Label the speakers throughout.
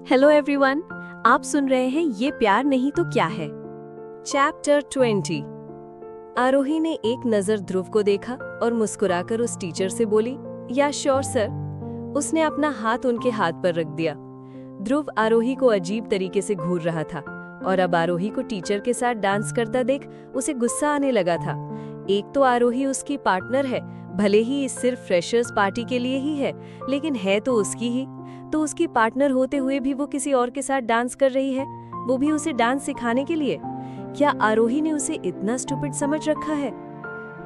Speaker 1: Hello everyone, आप सुन रहे हैं ये प्यार नहीं तो क्या है। चैप्टर 20। आरोही ने एक नजर ध्रुव को देखा और मुस्कुराकर उस टीचर से बोली, या श्योर सर। उसने अपना हाथ उनके हाथ पर रख दिया। ध्रुव आरोही को अजीब तरीके से घूर रहा था और अब आरोही को टीचर के साथ डांस करता देख उसे गुस्सा आने लगा था। एक तो आरोही उसकी पार्टनर है, भले ही इस सिर्फ फ्रेशर्स पार्टी के लिए ही है, लेकिन है तो उसकी ही। तो उसकी पार्टनर होते हुए भी वो किसी और के साथ डांस कर रही है, वो भी उसे डांस सिखाने के लिए। क्या आरोही ने उसे इतना स्टूपिड समझ रखा है?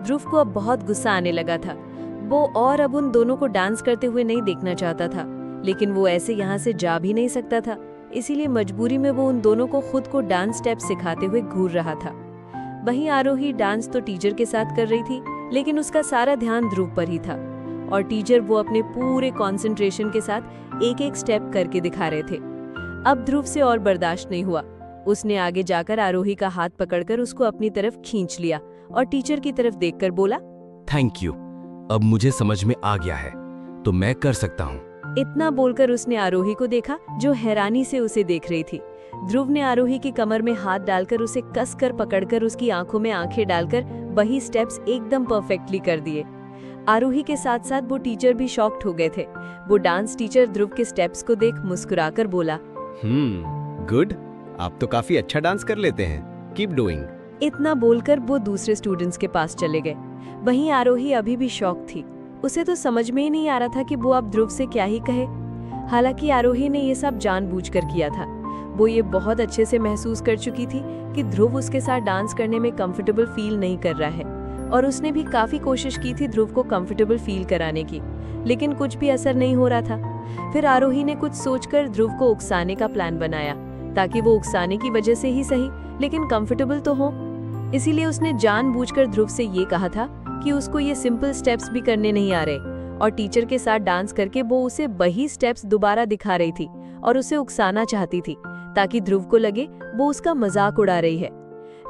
Speaker 1: ध्रुव को अब बहुत गुस्सा आने लगा था। वो और अब उन दोनों को डांस करते हुए नहीं देखना चाहता था, लेकिन वो ऐसे यहाँ से जा भी नहीं सकता था। इसीलिए मजबूरी में वो उन दोनों को खुद को डांस स्टेप सिखाते हुए घूर रहा था। वहीं आरोही डांस तो टीचर के साथ कर रही थी, लेकिन उसका सारा ध्यान ध्रुव पर ही था और टीचर वो अपने पूरे कंसंट्रेशन के साथ एक एक स्टेप करके दिखा रहे थे। अब ध्रुव से और बर्दाश्त नहीं हुआ। उसने आगे जाकर आरोही का हाथ पकड़कर उसको अपनी तरफ खींच लिया और टीचर की तरफ देखकर बोला,
Speaker 2: थैंक यू, अब मुझे समझ में आ गया है, तो मैं कर सकता हूँ।
Speaker 1: इतना बोलकर उसने आरोही को देखा जो हैरानी से उसे देख रही थी। ध्रुव ने आरोही की कमर में हाथ डालकर उसे कसकर पकड़कर उसकी आंखों में आंखें डालकर वही स्टेप्स एकदम परफेक्टली कर दिए। आरोही के साथ साथ वो टीचर भी शॉक्ड हो गए थे। वो डांस टीचर ध्रुव के स्टेप्स को देख मुस्कुराकर बोला,
Speaker 3: गुड, आप तो काफी अच्छा डांस कर लेते हैं, कीप डूइंग।
Speaker 1: इतना बोलकर वो दूसरे स्टूडेंट्स के पास चले गए। वहीं आरोही अभी भी शॉक थी। उसे तो समझ में ही नहीं आ रहा था कि वो अब ध्रुव से क्या ही कहे। हालांकि आरोही ने ये सब जानबूझकर किया था। वो ये बहुत अच्छे से महसूस कर चुकी थी कि ध्रुव उसके साथ डांस करने में कंफर्टेबल फील नहीं कर रहा है, और उसने भी काफी कोशिश की थी ध्रुव को कंफर्टेबल फील कराने की, लेकिन कुछ भी असर नहीं हो रहा था। फिर आरोही ने कुछ सोचकर ध्रुव को उकसाने का प्लान बनाया, ताकि वो उकसाने की वजह से ही सही लेकिन कंफर्टेबल तो हो। इसीलिए उसने जानबूझकर ध्रुव से ये कहा था कि उसको ये सिंपल स्टेप्स भी करने नहीं आ रहे, और टीचर के साथ डांस करके वो उसे वही स्टेप्स दोबारा दिखा रही थी और उसे उकसाना चाहती थी, ताकि ध्रुव को लगे वो उसका मजाक उड़ा रही है।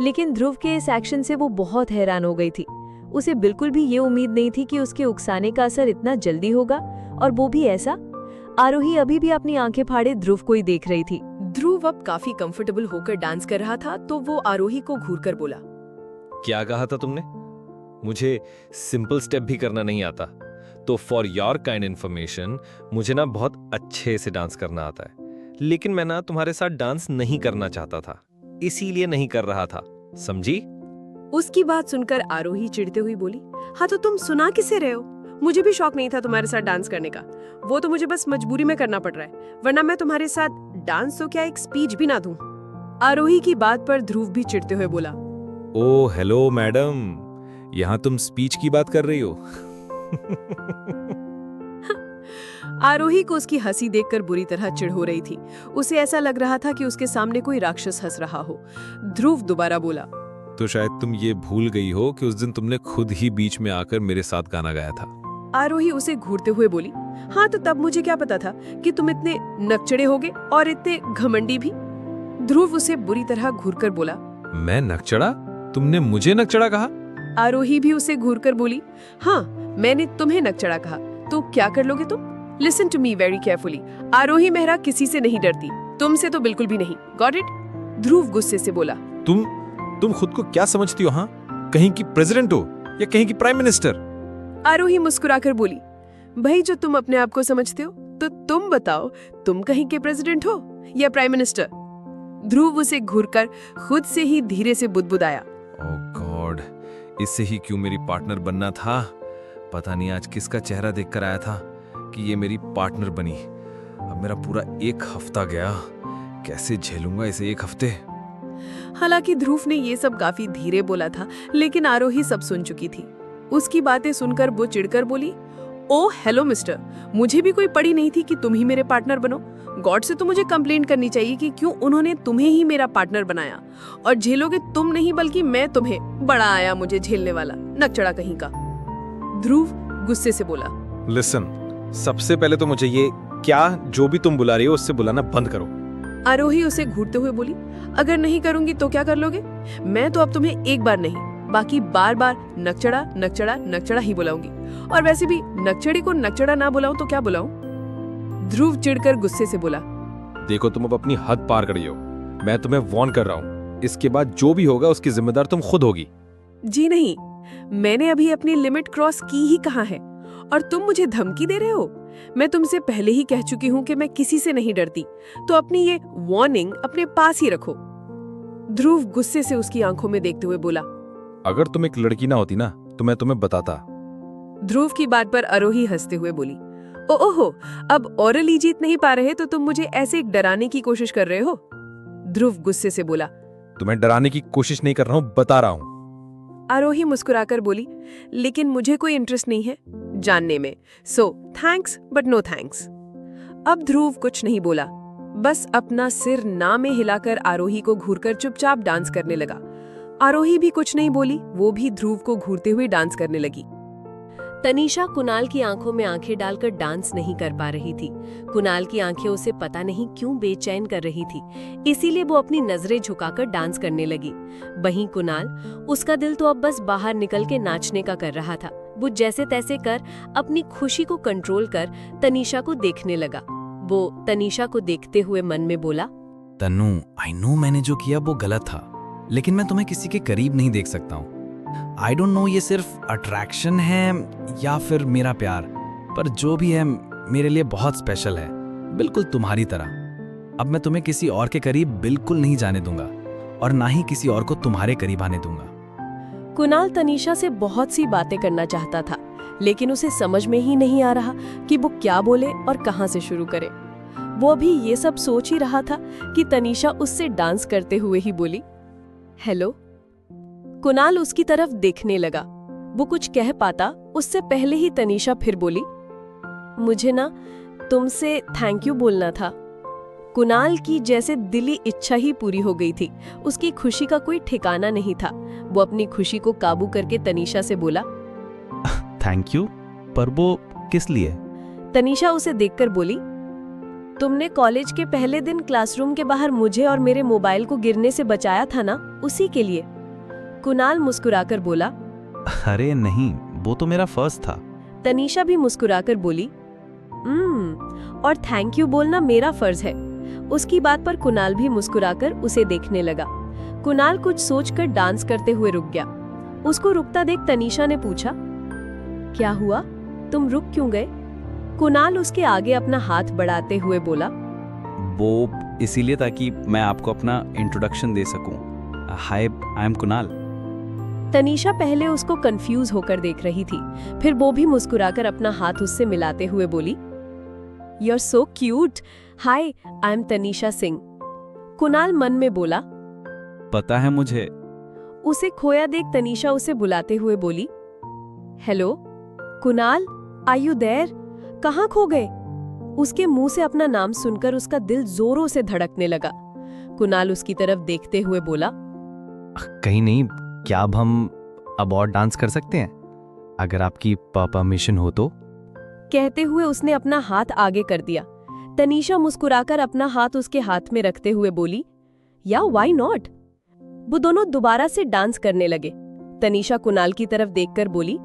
Speaker 1: लेकिन ध्रुव के इस एक्शन से वो बहुत हैरान हो गई थी। उसे बिल्कुल भी ये उम्मीद नहीं थी कि उसके उकसाने का असर इतना जल्दी होगा, और वो भी ऐसा। आरोही अभी भी अपनी आंखें फाड़े ध्रुव को ही देख रही थी।
Speaker 4: ध्रुव अब काफी कंफर्टेबल होकर डांस कर रहा था, तो वो आरोही को घूरकर बोला,
Speaker 5: क्या कहा था तुमने? मुझे सिंपल स्टेप भी करना नहीं आता, तो फॉर योर काइंड इन्फॉर्मेशन, मुझे ना बहुत अच्छे से डांस करना आता है, लेकिन मैं ना तुम्हारे साथ डांस नहीं करना चाहता था, इसीलिए नहीं कर रहा था, समझी?
Speaker 4: उसकी बात सुनकर आरोही चिढ़ते हुई बोली, हाँ तो तुम सुना किसे रहे हो? मुझे भी शौक नहीं था तुम्हारे साथ डांस करने का, वो तो मुझे बस मजबूरी में करना पड़ रहा है, वरना मैं तुम्हारे साथ डांस तो क्या एक स्पीच भी ना दूं। आरोही की बात पर ध्रुव भी चिढ़ते हुए बोला,
Speaker 5: ओ हेलो मैडम, यहाँ तुम स्पीच की बात कर रही हो?
Speaker 4: आरोही को उसकी हंसी देखकर बुरी तरह चिढ़ हो रही थी। उसे ऐसा लग रहा था कि उसके सामने कोई राक्षस हंस रहा हो। ध्रुव दोबारा बोला,
Speaker 5: तो शायद तुम ये भूल गई हो कि उस दिन तुमने खुद ही बीच में आकर मेरे साथ गाना गाया था।
Speaker 4: आरोही उसे घूरते हुए बोली, हाँ तो तब मुझे क्या पता था कि तुम इतने नकचड़े होगे और इतने घमंडी भी। ध्रुव उसे बुरी तरह घूरकर बोला,
Speaker 5: मैं नकचड़ा? तुमने मुझे नकचड़ा कहा?
Speaker 4: आरोही भी उसे घूरकर बोली, हाँ मैंने तुम्हें नकचड़ा कहा, तो क्या कर लोगे तुम? Listen to me very carefully. Aarohi Mehra किसी से नहीं डरती, तुमसे तो बिल्कुल भी नहीं। Got it? ध्रुव गुस्से से बोला,
Speaker 5: तुम खुद को क्या समझती हो? हाँ, कहीं की प्रेसिडेंट हो या कहीं की प्राइम मिनिस्टर?
Speaker 4: आरोही मुस्कुराकर बोली, भाई जो तुम अपने आप को समझते हो, तो तुम बताओ, तुम कहीं के प्रेसिडेंट हो या प्राइम मिनिस्टर? ध्रुव उसे घूरकर खुद से ही धीरे से बुदबुदाया,
Speaker 5: ओह गॉड, इससे ही क्यों मेरी पार्टनर बनना था? पता नहीं आज किसका चेहरा देखकर आया था कि ये मेरी पार्टनर बनी। अब मेरा पूरा एक हफ्ता गया, कैसे झेलूंगा इसे एक हफ्ते?
Speaker 4: हालांकि ध्रुव ने ये सब काफी धीरे बोला था, लेकिन आरोही सब सुन चुकी थी। उसकी बातें सुनकर वो चिढ़कर बोली, ओ हेलो मिस्टर, मुझे भी कोई पड़ी नहीं थी कि तुम ही मेरे पार्टनर बनो। गॉड से तो मुझे कंप्लेंट करनी चाहिए कि क्यों उन्होंने तुम्हें ही मेरा पार्टनर बनाया, और झेलोगे तुम नहीं बल्कि मैं तुम्हें। बड़ा आया मुझे झेलने वाला नकचड़ा कहीं का। ध्रुव गुस्से से बोला,
Speaker 5: लिसन, सबसे पहले तो मुझे ये क्या जो भी तुम बुला रही हो उससे बुलाना बंद करो।
Speaker 4: आरोही उसे घूरते हुए बोली, अगर नहीं करूंगी तो क्या कर लोगे? मैं तो अब तुम्हें एक बार नहीं बाकी बार बार नकचड़ा नकचड़ा नकचड़ा ही बुलाऊंगी, और वैसे भी नकचड़ी को नकचड़ा ना बुलाऊं तो क्या बुलाऊं? ध्रुव चिढ़कर गुस्से से बोला,
Speaker 5: देखो तुम अब अपनी हद पार कर रही हो। मैं तुम्हें वार्न कर रहा हूँ, इसके बाद जो भी होगा उसकी जिम्मेदार तुम खुद होगी।
Speaker 4: जी नहीं, मैंने अभी अपनी लिमिट क्रॉस की ही कहाँ है और तुम मुझे धमकी दे रहे हो? मैं तुमसे पहले ही कह चुकी हूँ कि मैं किसी से नहीं डरती, तो अपनी ये वार्निंग अपने पास ही रखो। ध्रुव गुस्से से उसकी आंखों में देखते हुए बोला।
Speaker 5: अगर तुम एक लड़की ना होती ना तो मैं तुम्हें बताता।
Speaker 4: ध्रुव की बात पर आरोही हंसते हुए बोली, ओहो, अब ओरली जीत नहीं पा रहे तो तुम मुझे ऐसे एक डराने की कोशिश कर रहे हो? ध्रुव गुस्से से बोला।
Speaker 5: तुम्हें डराने की कोशिश नहीं कर रहा हूँ, बता रहा हूँ।
Speaker 4: आरोही मुस्कुराकर बोली, लेकिन मुझे कोई इंटरेस्ट नहीं है जानने में, so thanks but no thanks. अब ध्रुव कुछ नहीं बोला, बस अपना सिर ना में हिलाकर आरोही को घूरकर चुपचाप डांस करने लगा। आरोही भी कुछ नहीं बोली, वो भी ध्रुव को घूरते हुए डांस करने लगी।
Speaker 1: तनीषा कुणाल की आंखों में आंखें डालकर डांस नहीं कर पा रही थी। कुणाल की आंखें उसे पता नहीं क्यों बेचैन कर रही थी, इसीलिए वो अपनी नजरें झुकाकर डांस करने लगी। वहीं कुणाल, उसका दिल तो अब बस बाहर निकल के नाचने का कर रहा था। वो जैसे तैसे कर अपनी खुशी को कंट्रोल कर तनीषा को देखने लगा। वो तनीषा को देखते हुए मन में बोला,
Speaker 2: तन्नू, आई नो मैंने जो किया वो गलत था, लेकिन मैं तुम्हें किसी के करीब नहीं देख सकता हूँ। आई डोंट नो ये सिर्फ अट्रैक्शन है या फिर मेरा प्यार, पर जो भी है मेरे लिए बहुत स्पेशल है, बिल्कुल तुम्हारी तरह। अब मैं तुम्हें किसी और के करीब बिल्कुल नहीं जाने दूंगा और ना ही किसी और को तुम्हारे करीब आने दूंगा।
Speaker 1: कुणाल तनीषा से बहुत सी बातें करना चाहता था, लेकिन उसे समझ में ही नहीं आ रहा कि वो क्या बोले और कहाँ से शुरू करे। वो अभी ये सब सोच ही रहा था कि तनीषा उससे डांस करते हुए ही बोली, हेलो। कुणाल उसकी तरफ देखने लगा। वो कुछ कह पाता उससे पहले ही तनीषा फिर बोली, मुझे ना तुमसे थैंक यू बोलना था। कुणाल की जैसे दिली इच्छा ही पूरी हो गई थी। उसकी खुशी का कोई ठिकाना नहीं था। वो अपनी खुशी को काबू करके तनीषा से बोला,
Speaker 2: थैंक यू, पर वो किस लिए?
Speaker 1: तनीषा उसे देखकर बोली, तुमने कॉलेज के पहले दिन क्लासरूम के बाहर मुझे और मेरे मोबाइल को गिरने से बचाया था ना, उसी के लिए। कुणाल मुस्कुराकर बोला,
Speaker 2: अरे नहीं, वो तो मेरा फर्स्ट था।
Speaker 1: तनीषा भी मुस्कुराकर बोली, और थैंक यू बोलना मेरा फर्ज है। उसकी बात पर कुणाल भी मुस्कुराकर उसे देखने लगा। कुणाल कुछ सोचकर डांस करते हुए रुक गया। उसको रुकता देख तनीषा ने पूछा, क्या हुआ, तुम रुक क्यों गए? कुणाल उसके आगे अपना हाथ बढ़ाते हुए बोला,
Speaker 6: वो इसीलिए ताकि मैं आपको अपना इंट्रोडक्शन दे सकूं। हाय, आई एम कुणाल।
Speaker 1: तनीषा पहले उसको कंफ्यूज होकर देख रही थी, फिर वो भी मुस्कुराकर अपना हाथ उससे मिलाते हुए बोली, you are so cute. Hi, I am Tanisha Singh. Kunal मन में बोला,
Speaker 6: पता है मुझे।
Speaker 1: उसे खोया देख तनीषा उसे बुलाते हुए बोली, hello Kunal, are you there? कहाँ खो गए? उसके मुंह से अपना नाम सुनकर उसका दिल जोरों से धड़कने लगा। कुणाल उसकी तरफ देखते हुए बोला,
Speaker 6: कहीं नहीं, क्या अब हम अब और डांस कर सकते हैं, अगर आपकी परमिशन हो तो?
Speaker 1: कहते हुए उसने अपना हाथ आगे कर दिया। तनीषा मुस्कुराकर अपना हाथ उसके हाथ में रखते हुए बोली, या व्हाई नॉट। वो दोनों दोबारा से डांस करने लगे। तनीषा कुणाल की तरफ देखकर बोली,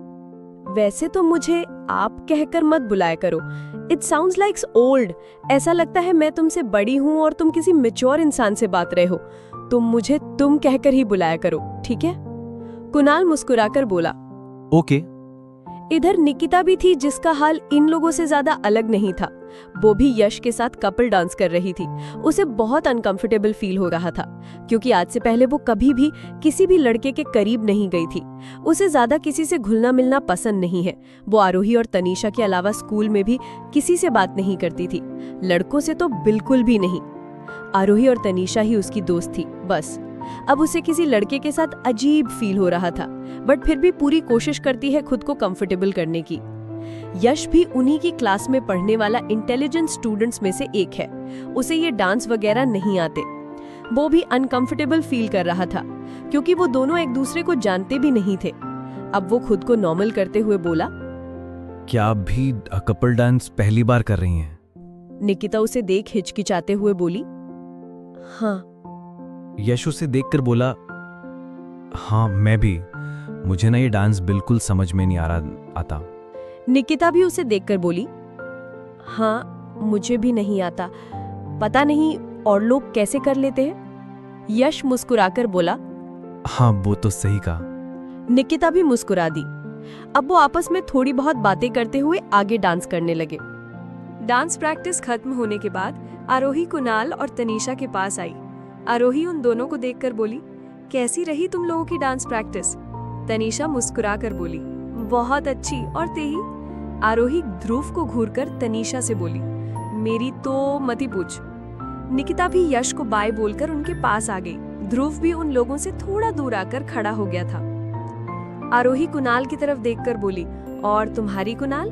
Speaker 1: वैसे तो मुझे आप कहकर मत बुलाया करो, इट साउंड्स लाइक ओल्ड। ऐसा लगता है मैं तुमसे बड़ी हूं और तुम किसी मैच्योर इंसान से बात रहे हो। तुम मुझे तुम कहकर ही बुलाया करो, ठीक है? कुणाल मुस्कुराकर बोला,
Speaker 6: ओके।
Speaker 1: इधर निकिता भी थी, जिसका हाल इन लोगों से ज्यादा अलग नहीं था। वो भी यश के साथ कपल डांस कर रही थी। उसे बहुत अनकंफर्टेबल फील हो रहा था, क्योंकि आज से पहले वो कभी भी किसी भी लड़के के करीब नहीं गई थी। उसे ज्यादा किसी से घुलना मिलना पसंद नहीं है। वो आरोही और तनीषा के अलावा स्कूल में भी किसी से बात नहीं करती थी, लड़कों से तो बिल्कुल भी नहीं। आरोही और तनीषा ही उसकी दोस्त थी, बस। अब उसे किसी लड़के के साथ अजीब फील हो रहा था, बट फिर भी पूरी कोशिश करती है खुद को कंफर्टेबल करने की। यश भी उन्हीं की क्लास में पढ़ने वाला इंटेलिजेंट स्टूडेंट्स में से एक है। उसे ये डांस वगैरह नहीं आते। वो भी अनकंफर्टेबल फील कर रहा था, क्योंकि वो दोनों एक दूसरे को जानते भी नहीं थे। अब वो खुद को नॉर्मल करते हुए बोला,
Speaker 2: क्या आप भी कपल डांस पहली बार कर रही हैं?
Speaker 1: निकिता उसे देख हिचकिचाते हुए बोली, हाँ।
Speaker 2: यश उसे देखकर बोला, हाँ मैं भी, मुझे ना ये डांस बिल्कुल समझ में नहीं आता।
Speaker 1: निकिता भी उसे देखकर बोली, हाँ मुझे भी नहीं आता, पता नहीं और लोग कैसे कर लेते हैं। यश मुस्कुराकर बोला।
Speaker 6: हाँ, वो तो सही कहा।
Speaker 1: निकिता भी मुस्कुरा दी। अब वो आपस में थोड़ी बहुत बातें करते हुए आगे डांस करने लगे। डांस प्रैक्टिस खत्म होने के बाद आरोही कुणाल और तनीषा के पास आई। आरोही उन दोनों को देखकर बोली, कैसी रही तुम लोगों की डांस प्रैक्टिस? तनीषा मुस्कुराकर बोली, बहुत अच्छी। और तेही? आरोही ध्रुव को घूरकर तनीषा से बोली, मेरी तो मती पूछ। निकिता भी यश को बाय बोलकर उनके पास आ गई। ध्रुव भी उन लोगों से थोड़ा दूर आकर खड़ा हो गया था। आरोही कुणाल की तरफ देखकर बोली, और तुम्हारी कुणाल?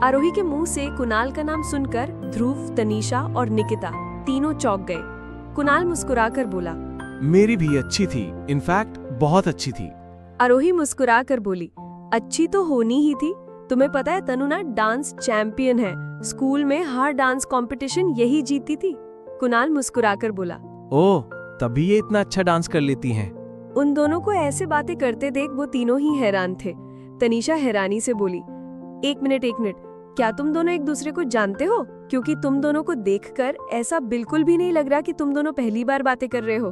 Speaker 1: आरोही के मुंह से कुणाल का नाम सुनकर ध्रुव, तनीषा और निकिता तीनों चौंक गए। कुणाल मुस्कुराकर बोला,
Speaker 7: मेरी भी अच्छी थी, इनफैक्ट बहुत अच्छी थी।
Speaker 1: आरोही मुस्कुराकर बोली, अच्छी तो होनी ही थी। तुम्हें पता है तनु ना डांस चैंपियन है, स्कूल में हर डांस कंपटीशन यही जीती थी। कुणाल मुस्कुराकर बोला।
Speaker 7: ओह, तभी ये इतना अच्छा डांस कर लेती हैं।
Speaker 1: उन दोनों को ऐसे बातें करते देख वो तीनों ही हैरान थे। तनीषा हैरानी से बोली, एक मिनट, क्या तुम दोनों एक दूसरे को जानते हो? क्योंकि तुम दोनों को देखकर ऐसा बिल्कुल भी नहीं लग रहा कि तुम दोनों पहली बार बातें कर रहे हो।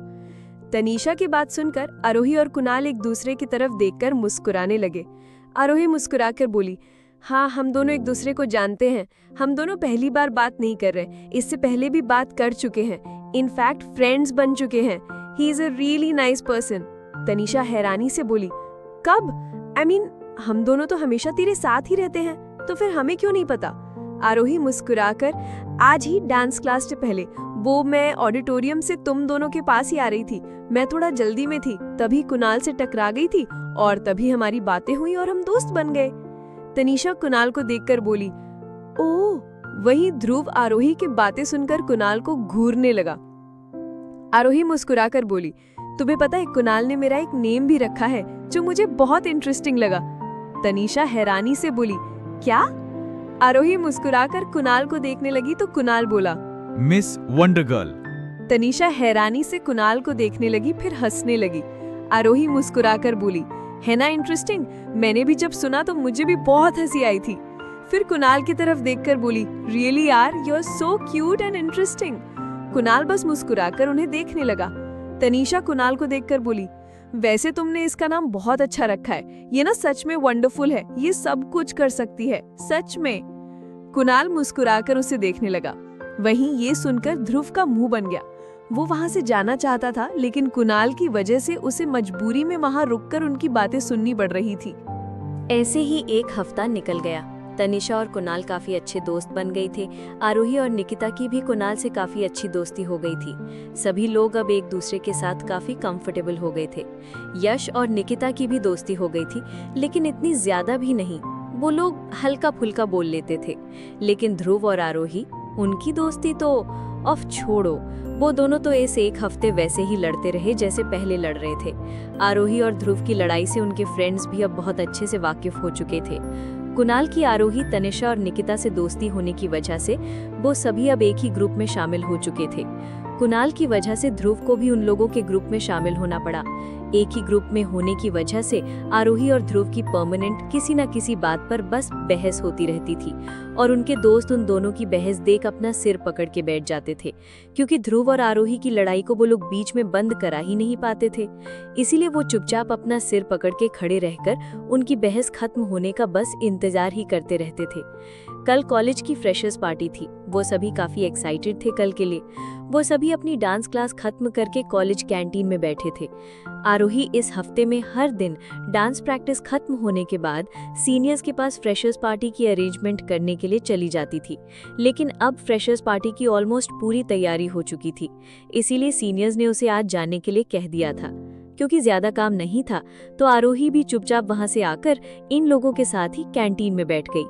Speaker 1: तनीषा की बात सुनकर आरोही और कुणाल एक दूसरे की तरफ देखकर मुस्कुराने लगे। आरोही मुस्कुराकर बोली, हाँ, हम दोनों एक दूसरे को जानते हैं। हम दोनों पहली बार बात नहीं कर रहे, इससे पहले भी बात कर चुके हैं। इनफैक्ट फ्रेंड्स बन चुके हैं। He is a really nice person. Tanisha हैरानी से बोली, कब? I mean, हम दोनों तो हमेशा तेरे साथ ही रहते हैं, तो फिर हमें क्यों नहीं पता? आरोही मुस्कुराकर, आज ही डांस क्लास से पहले वो मैं ऑडिटोरियम से तुम दोनों के पास ही आ रही थी। मैं थोड़ा जल्दी में थी, तभी कुणाल से टकरा गई थी और तभी हमारी बातें हुई और हम दोस्त बन गए। तनीषा कुणाल को देखकर बोली, ओह। वहीं ध्रुव आरोही की बातें सुनकर कुणाल को घूरने लगा। आरोही मुस्कुराकर बोली, तुम्हें पता है कुणाल ने मेरा एक नेम भी रखा है जो मुझे बहुत इंटरेस्टिंग लगा। तनीषा हैरानी से बोली, क्या? आरोही मुस्कुराकर कुणाल को देखने लगी तो कुणाल बोला,
Speaker 7: मिस वंडर गर्ल।
Speaker 1: तनीषा हैरानी से कुणाल को देखने लगी, फिर हंसने लगी। आरोही मुस्कुराकर बोली, है ना इंटरेस्टिंग? मैंने भी जब सुना तो मुझे भी बहुत हंसी आई थी। फिर कुणाल की तरफ देखकर बोली, रियली यार, you are so cute and interesting. Kunal बस मुस्कुराकर उन्हें देखने लगा। तनीषा कुणाल को देखकर बोली, वैसे तुमने इसका नाम बहुत अच्छा रखा है। ये ना सच में वंडरफुल है, ये सब कुछ कर सकती है, सच में। कुणाल मुस्कुराकर उसे देखने लगा। वहीं ये सुनकर ध्रुव का मुंह बन गया। वो वहां से जाना चाहता था, लेकिन कुणाल की वजह से उसे मजबूरी में वहां रुककर उनकी बातें सुननी पड़ रही थी। ऐसे ही एक हफ्ता निकल गया। तनीषा और कुणाल काफी अच्छे दोस्त बन गए थे। आरोही और निकिता की भी कुणाल से काफी अच्छी दोस्ती हो गई थी। सभी लोग अब एक दूसरे के साथ काफी कंफर्टेबल हो गए थे। यश और निकिता की भी दोस्ती हो गई थी, लेकिन इतनी ज्यादा भी नहीं। वो लोग हल्का फुल्का बोल लेते थे। लेकिन ध्रुव और आरोही, उनकी दोस्ती तो ऑफ छोड़ो। वो दोनों तो इस एक हफ्ते वैसे ही लड़ते रहे जैसे पहले लड़ रहे थे। आरोही और ध्रुव की लड़ाई से उनके फ्रेंड्स भी अब बहुत अच्छे से वाकिफ हो चुके थे। कुणाल की आरोही, तनीषा और निकिता से दोस्ती होने की वजह से वो सभी अब एक ही ग्रुप में शामिल हो चुके थे। कुणाल की वजह से ध्रुव को भी उन लोगों के ग्रुप में शामिल होना पड़ा। एक ही ग्रुप में होने की वजह से आरोही और ध्रुव की परमानेंट किसी न किसी बात पर बस बहस होती रहती थी और उनके दोस्त उन दोनों की बहस देख अपना सिर पकड़ के बैठ जाते थे, क्योंकि ध्रुव और आरोही की लड़ाई को वो लोग बीच में बंद करा ही नहीं पाते थे। इसीलिए वो चुपचाप अपना सिर पकड़ के खड़े रहकर उनकी बहस खत्म होने का बस इंतजार ही करते रहते थे। कल कॉलेज की फ्रेशर्स पार्टी थी। वो सभी काफी एक्साइटेड थे कल के लिए। वो सभी अपनी डांस क्लास खत्म करके कॉलेज कैंटीन में बैठे थे। आरोही इस हफ्ते में हर दिन डांस प्रैक्टिस खत्म होने के बाद सीनियर्स के पास फ्रेशर्स पार्टी की अरेंजमेंट करने के लिए चली जाती थी। लेकिन अब फ्रेशर्स पार्टी की ऑलमोस्ट पूरी तैयारी हो चुकी थी, इसीलिए सीनियर्स ने उसे आज जाने के लिए कह दिया था। क्योंकि ज्यादा काम नहीं था तो आरोही भी चुपचाप वहां से आकर इन लोगों के साथ ही कैंटीन में बैठ गई।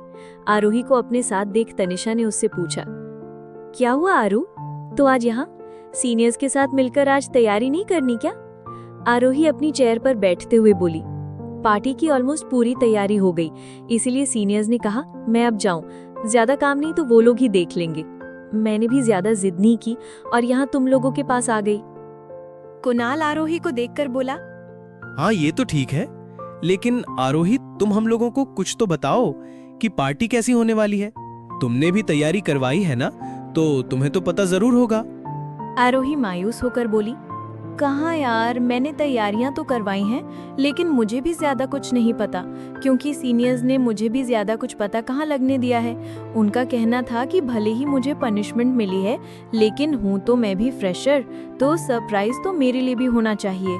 Speaker 1: आरोही को अपने साथ देख तनीषा ने उससे पूछा, क्या हुआ आरू, तो आज यहाँ सीनियर्स के साथ मिलकर आज तैयारी नहीं करनी क्या? आरोही अपनी चेयर पर बैठते हुए बोली, पार्टी की ऑलमोस्ट पूरी तैयारी हो गई, इसीलिए सीनियर्स ने कहा मैं अब जाऊं, ज्यादा काम नहीं तो वो लोग ही देख लेंगे। मैंने भी ज्यादा जिद नहीं की और यहाँ तुम लोगों के पास आ गई।
Speaker 8: कुणाल आरोही को देखकर बोला,
Speaker 7: हाँ ये तो ठीक है, लेकिन आरोही तुम हम लोगों को कुछ तो बताओ कि पार्टी कैसी होने वाली है। तुमने भी तैयारी करवाई है ना, तो तुम्हें तो पता जरूर होगा।
Speaker 8: आरोही मायूस होकर बोली, कहाँ यार, मैंने तैयारियां तो करवाई हैं, लेकिन मुझे भी ज्यादा कुछ नहीं पता, क्योंकि सीनियर्स ने मुझे भी ज्यादा कुछ पता कहाँ लगने दिया है। उनका कहना था कि भले ही मुझे पनिशमेंट मिली है, लेकिन हूँ तो मैं भी फ्रेशर, तो सरप्राइज तो मेरे लिए भी होना चाहिए।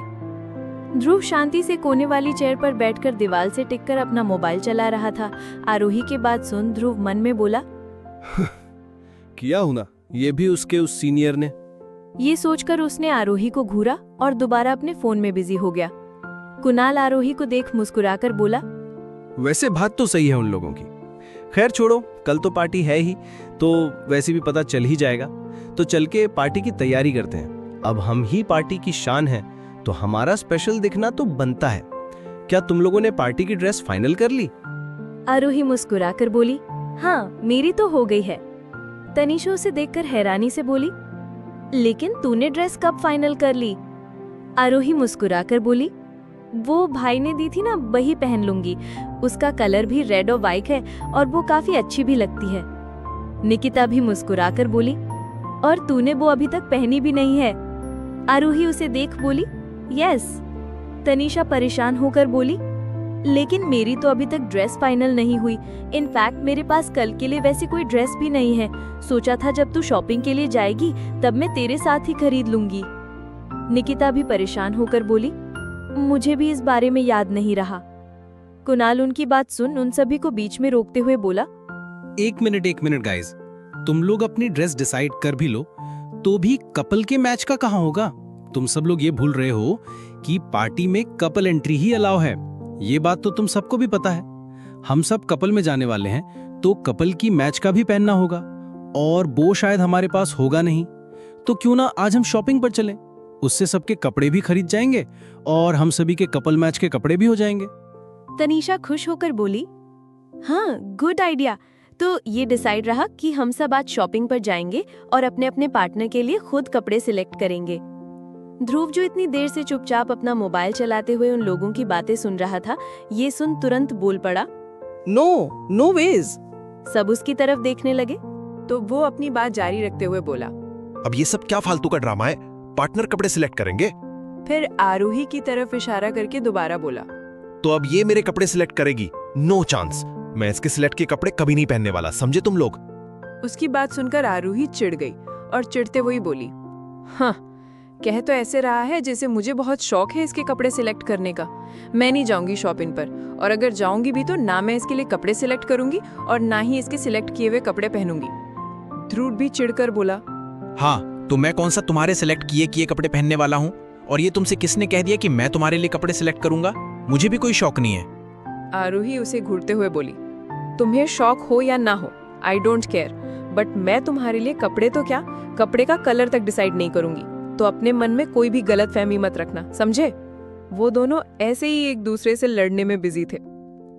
Speaker 8: ध्रुव शांति से कोने वाली चेयर पर बैठकर दीवार से टिककर अपना मोबाइल चला रहा था। आरोही की बात सुन ध्रुव मन में बोला,
Speaker 7: किया हूं ना, ये भी उसके उस सीनियर ने।
Speaker 8: ये सोचकर उसने आरोही को घूरा और दोबारा अपने फोन में बिजी हो गया। कुणाल आरोही को देख मुस्कुराकर बोला,
Speaker 7: वैसे बात तो सही है उन लोगों की। खैर छोड़ो, कल तो पार्टी है ही, तो वैसे भी पता चल ही जाएगा। तो चल के पार्टी की तैयारी करते हैं। अब हम ही पार्टी की शान है, तो हमारा स्पेशल दिखना तो बनता है। क्या तुम लोगों ने पार्टी की ड्रेस फाइनल कर ली?
Speaker 1: आरोही मुस्कुराकर बोली, हाँ मेरी तो हो गई है। तनीषा उसे देखकर हैरानी से बोली, लेकिन तूने ड्रेस कब फाइनल कर ली? आरोही मुस्कुराकर बोली, वो भाई ने दी थी ना, वही पहन लूंगी। उसका कलर भी रेड और वाइट है और वो काफी अच्छी भी लगती है। निकिता भी मुस्कुराकर बोली, और तूने वो अभी तक पहनी भी नहीं है। आरोही उसे देख बोली, यस। तनीषा परेशान होकर बोली, लेकिन मेरी तो अभी तक ड्रेस फाइनल नहीं हुई। इनफैक्ट मेरे पास कल के लिए वैसी कोई ड्रेस भी नहीं है। सोचा था जब तू शॉपिंग के लिए जाएगी तब मैं तेरे साथ ही खरीद लूंगी। निकिता भी परेशान होकर बोली, मुझे भी इस बारे में याद नहीं रहा। कुणाल उनकी बात सुन उन सभी को बीच में रोकते हुए बोला,
Speaker 7: एक मिनट गाइस, तुम लोग अपनी ड्रेस डिसाइड कर भी लो, तो भी कपल के मैच का कहाँ होगा? तुम सब लोग ये भूल रहे हो कि पार्टी में कपल एंट्री ही अलाउ है। ये बात तो तुम सबको भी पता है। हम सब कपल में जाने वाले हैं, तो कपल की मैच का भी पहनना होगा, और वो शायद हमारे पास होगा नहीं। तो क्यों ना आज हम शॉपिंग पर चलें? उससे सबके कपड़े भी खरीद जाएंगे और हम सभी के कपल मैच के कपड़े भी हो जाएंगे।
Speaker 1: तनीषा खुश होकर बोली, हाँ गुड आइडिया। तो ये डिसाइड रहा कि हम सब आज शॉपिंग पर जाएंगे और अपने अपने पार्टनर के लिए खुद कपड़े सिलेक्ट करेंगे। ध्रुव जो इतनी देर से चुपचाप अपना मोबाइल चलाते हुए उन लोगों की बातें सुन रहा था, ये सुन तुरंत बोल पड़ा,
Speaker 4: नो वेज।
Speaker 1: सब उसकी तरफ देखने लगे।
Speaker 4: तो वो अपनी बात जारी रखते हुए बोला,
Speaker 9: अब ये सब क्या फालतू का ड्रामा है? पार्टनर कपड़े सिलेक्ट करेंगे।
Speaker 4: फिर आरोही की तरफ इशारा करके दोबारा बोला,
Speaker 9: तो अब ये मेरे कपड़े सिलेक्ट करेगी? No chance. मैं इसके सिलेक्ट के कपड़े कभी नहीं पहनने वाला, समझे तुम लोग?
Speaker 4: उसकी बात सुनकर आरोही चिढ़ गई और चिढ़ते हुए बोली, हाँ कह तो ऐसे रहा है जैसे मुझे बहुत शौक है इसके कपड़े सिलेक्ट करने का। मैं नहीं जाऊंगी शॉपिंग पर, और अगर जाऊंगी भी तो ना मैं इसके लिए कपड़े सिलेक्ट करूंगी और ना ही इसके सिलेक्ट किए हुए कपड़े पहनूंगी। ध्रुव भी चिढ़कर बोला,
Speaker 2: हाँ तो मैं कौन सा तुम्हारे सिलेक्ट किए कपड़े पहनने वाला हूँ? और ये तुमसे किसने कह दिया कि मैं तुम्हारे लिए कपड़े सिलेक्ट करूंगा? मुझे भी कोई शौक नहीं है।
Speaker 4: आरोही उसे घूरते हुए बोली, तुम्हें शौक हो या ना हो, आई डोंट केयर, बट मैं तुम्हारे लिए कपड़े तो क्या, कपड़े का कलर तक डिसाइड नहीं करूंगी। तो अपने मन में कोई भी गलत फहमी मत रखना, समझे? वो दोनों ऐसे ही एक दूसरे से लड़ने में बिजी थे।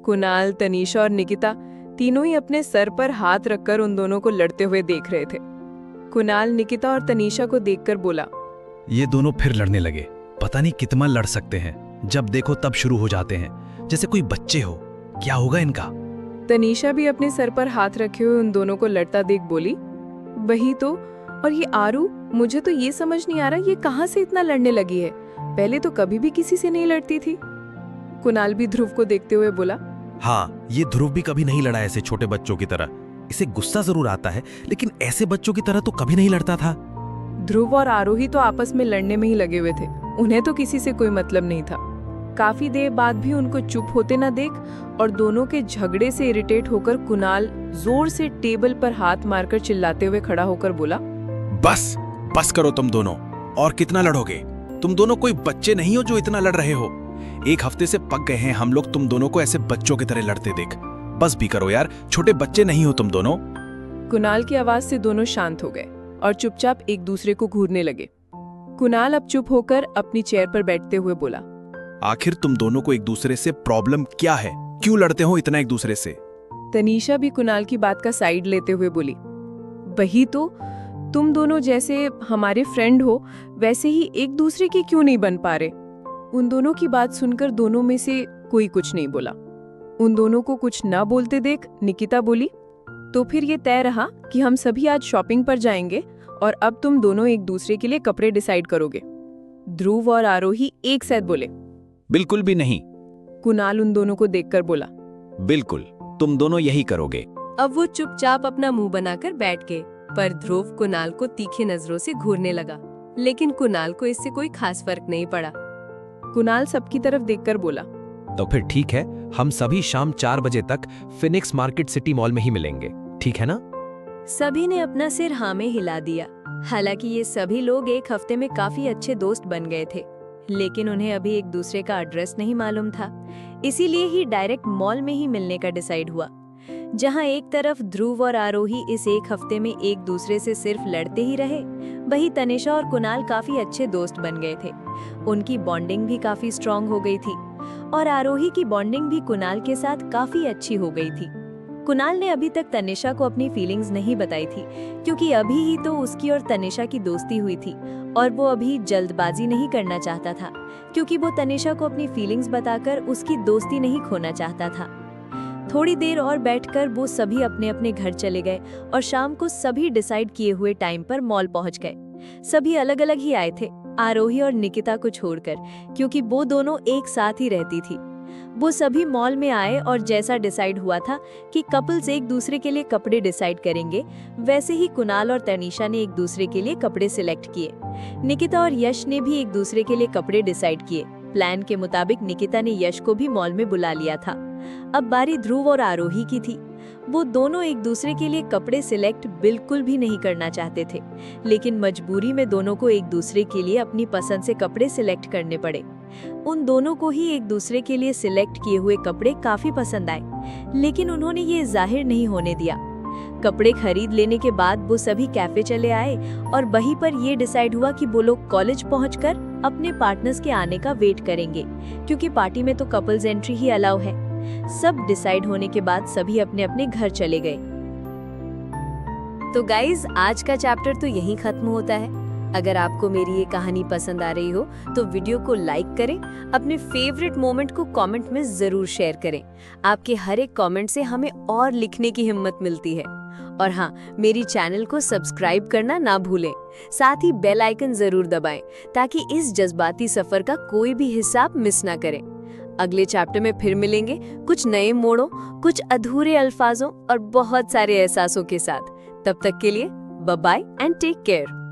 Speaker 4: कुणाल, तनीषा और निकिता तीनों ही अपने सर पर हाथ रखकर उन दोनों को लड़ते हुए देख रहे थे। कुणाल निकिता और तनीषा को देखकर बोला,
Speaker 2: ये दोनों फिर लड़ने लगे। पता नहीं कितना लड़ सकते हैं, जब देखो तब शुरू हो जाते हैं जैसे कोई बच्चे हो। क्या होगा इनका?
Speaker 4: तनीषा भी अपने सर पर हाथ रखे हुए उन दोनों को लड़ता देख बोली, वही तो। और ये आरू, मुझे तो ये समझ नहीं आ रहा ये कहाँ से इतना लड़ने लगी है। पहले तो कभी भी किसी से नहीं लड़ती थी। कुणाल भी ध्रुव को देखते हुए बोला,
Speaker 9: हाँ ये ध्रुव भी कभी नहीं लड़ा ऐसे छोटे बच्चों की तरह। इसे गुस्सा जरूर आता है, लेकिन ऐसे बच्चों की तरह तो कभी नहीं लड़ता था।
Speaker 4: ध्रुव और आरोही तो आपस में लड़ने में ही लगे हुए थे। उन्हें तो किसी से कोई मतलब नहीं था। काफी देर बाद भी उनको चुप होते न देख और दोनों के झगड़े से इरिटेट होकर कुणाल जोर से टेबल पर हाथ मारकर चिल्लाते हुए खड़ा होकर बोला,
Speaker 2: बस करो तुम दोनों, और कितना लड़ोगे? तुम दोनों कोई बच्चे नहीं हो जो इतना लड़ रहे हो। एक हफ्ते से पक गए हैं हम लोग तुम दोनों को ऐसे बच्चों की तरह लड़ते देख। बस भी करो यार, छोटे बच्चे नहीं हो तुम दोनों।
Speaker 4: कुणाल की आवाज से दोनों शांत हो गए और चुपचाप एक दूसरे को घूरने लगे। कुणाल अब चुप होकर अपनी चेयर पर बैठते हुए बोला,
Speaker 2: आखिर तुम दोनों को एक दूसरे से प्रॉब्लम क्या है? क्यों लड़ते हो इतना एक दूसरे से?
Speaker 4: तनीषा भी कुणाल की बात का साइड लेते हुए बोली, वही तो, तुम दोनों जैसे हमारे फ्रेंड हो वैसे ही एक दूसरे के क्यों नहीं बन पा रहे। उन दोनों की बात सुनकर दोनों में से कोई कुछ नहीं बोला। उन दोनों को कुछ ना बोलते देख निकिता बोली, तो फिर ये तय रहा कि हम सभी आज शॉपिंग पर जाएंगे और अब तुम दोनों एक दूसरे के लिए कपड़े डिसाइड करोगे। ध्रुव और आरोही एक साथ बोले।
Speaker 3: बिल्कुल भी नहीं।
Speaker 4: कुणाल उन दोनों को देखकर बोला।
Speaker 3: बिल्कुल, तुम दोनों यही करोगे।
Speaker 1: अब वो चुपचाप अपना मुंह बनाकर बैठ गए, पर ध्रुव कुणाल को तीखी नजरों से घूरने लगा। लेकिन कुणाल को इससे कोई खास फर्क नहीं पड़ा।
Speaker 4: कुणाल सबकी तरफ देखकर बोला।
Speaker 9: तो फिर ठीक है, हम सभी शाम 4 बजे तक फिनिक्स मार्केट सिटी मॉल में ही मिलेंगे, ठीक है ना?
Speaker 1: सभी ने अपना सिर हाँ में हिला दिया। हालांकि ये सभी लोग एक हफ्ते में काफी अच्छे दोस्त बन गए थे, लेकिन उन्हें अभी एक दूसरे का एड्रेस नहीं मालूम था। इसीलिए ही डायरेक्ट मॉल में ही मिलने का डिसाइड हुआ। जहां एक तरफ ध्रुव और आरोही इस एक हफ्ते में एक दूसरे से सिर्फ लड़ते ही रहे, वहीं तनिषा और कुणाल काफी अच्छे दोस्त बन गए थे। उनकी बॉन्डिंग भी काफी स्ट्रांग हो गई थी और आरोही की बॉन्डिंग भी कुणाल के साथ काफी अच्छी हो गई थी। कुणाल ने अभी तक तनिषा को अपनी फीलिंग्स नहीं बताई थी, क्योंकि अभी ही तो उसकी और तनिषा की दोस्ती हुई थी और वो अभी जल्दबाजी नहीं करना चाहता था, क्योंकि वो तनिषा को अपनी फीलिंग्स बताकर उसकी दोस्ती नहीं खोना चाहता था। थोड़ी देर और बैठकर वो सभी अपने अपने घर चले गए और शाम को सभी डिसाइड किए हुए टाइम पर मॉल पहुंच गए। सभी अलग अलग ही आए थे, आरोही और निकिता को छोड़कर, क्योंकि वो दोनों एक साथ ही रहती थी। वो सभी मॉल में आए और जैसा डिसाइड हुआ था कि कपल्स एक दूसरे के लिए कपड़े डिसाइड करेंगे, वैसे ही कुणाल और तनिषा ने एक दूसरे के लिए कपड़े सिलेक्ट किए। निकिता और यश ने भी एक दूसरे के लिए कपड़े डिसाइड किए। प्लान के मुताबिक निकिता ने यश को भी मॉल में बुला लिया था। अब बारी ध्रुव और आरोही की थी। वो दोनों एक दूसरे के लिए कपड़े सिलेक्ट बिल्कुल भी नहीं करना चाहते थे, लेकिन मजबूरी में दोनों को एक दूसरे के लिए अपनी पसंद से कपड़े सिलेक्ट करने पड़े। उन दोनों को ही एक दूसरे के लिए सिलेक्ट किए हुए कपड़े काफी पसंद आए, लेकिन उन्होंने ये जाहिर नहीं होने दिया। कपड़े खरीद लेने के बाद वो सभी कैफे चले आए और वहीं पर ये डिसाइड हुआ कि वो लोग कॉलेज पहुंचकर अपने पार्टनर्स के आने का वेट करेंगे, क्योंकि पार्टी में तो कपल्स एंट्री ही अलाउ है। सब डिसाइड होने के बाद सभी अपने अपने घर चले गए। तो गाइज, आज का चैप्टर तो यहीं खत्म होता है। अगर आपको मेरी ये कहानी पसंद आ रही हो तो वीडियो को लाइक करें, अपने फेवरेट मोमेंट को कमेंट में जरूर शेयर करें। आपके हर एक कमेंट से हमें और लिखने की हिम्मत मिलती है। और हाँ, मेरी चैनल को सब्सक्राइब करना ना भूलें। साथ ही बेल आइकन जरूर दबाएं, ताकि इस जज्बाती सफर का कोई भी हिस्सा आप मिस ना करें। अगले चैप्टर में फिर मिलेंगे, कुछ नए मोड़ों, कुछ अधूरे अल्फाजों और बहुत सारे एहसासों के साथ। तब तक के लिए bye bye and take care.